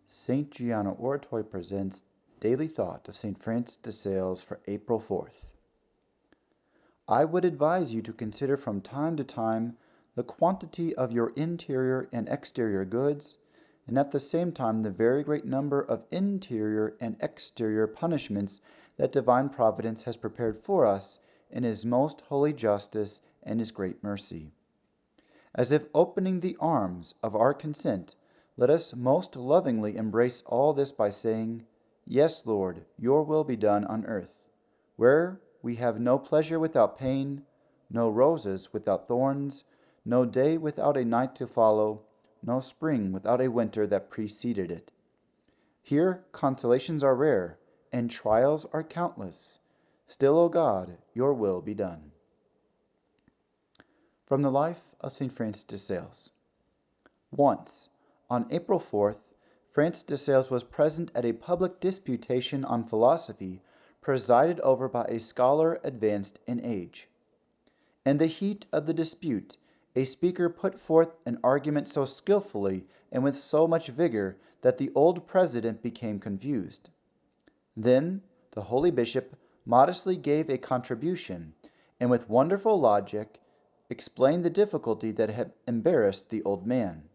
St. Gianna Oratory presents Daily Thought of St. Francis de Sales for April 4th. I would advise you to consider from time to time the quantity of your interior and exterior goods, and at the same time the very great number of interior and exterior punishments that divine providence has prepared for us in his most holy justice and his great mercy. As if opening the arms of our consent, let us most lovingly embrace all this by saying, "Yes, Lord, your will be done on earth, where we have no pleasure without pain, no roses without thorns, no day without a night to follow, no spring without a winter that preceded it. Here consolations are rare, and trials are countless. Still, O God, your will be done." From the life of St. Francis de Sales. Once, on April 4th, Francis de Sales was present at a public disputation on philosophy presided over by a scholar advanced in age. In the heat of the dispute, a speaker put forth an argument so skillfully and with so much vigor that the old president became confused. Then the holy bishop modestly gave a contribution, and with wonderful logic explained the difficulty that had embarrassed the old man.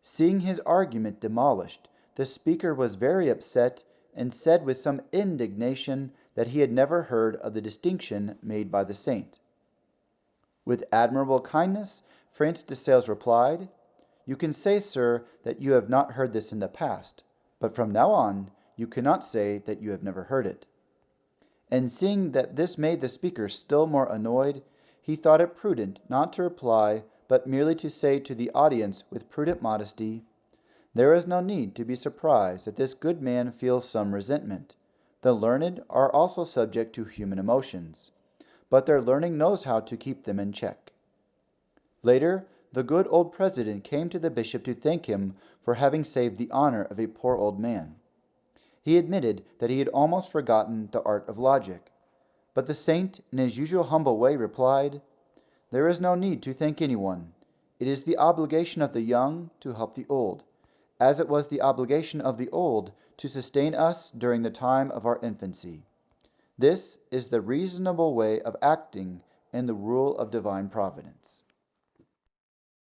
Seeing his argument demolished, the speaker was very upset and said with some indignation that he had never heard of the distinction made by the saint. With admirable kindness, Francis de Sales replied, "You can say, sir, that you have not heard this in the past, but from now on you cannot say that you have never heard it." And seeing that this made the speaker still more annoyed, he thought it prudent not to reply, but merely to say to the audience with prudent modesty, "There is no need to be surprised that this good man feels some resentment. The learned are also subject to human emotions, but their learning knows how to keep them in check." Later, the good old president came to the bishop to thank him for having saved the honor of a poor old man. He admitted that he had almost forgotten the art of logic, but the saint, in his usual humble way, replied, "There is no need to thank anyone. It is the obligation of the young to help the old, as it was the obligation of the old to sustain us during the time of our infancy. This is the reasonable way of acting in the rule of divine providence."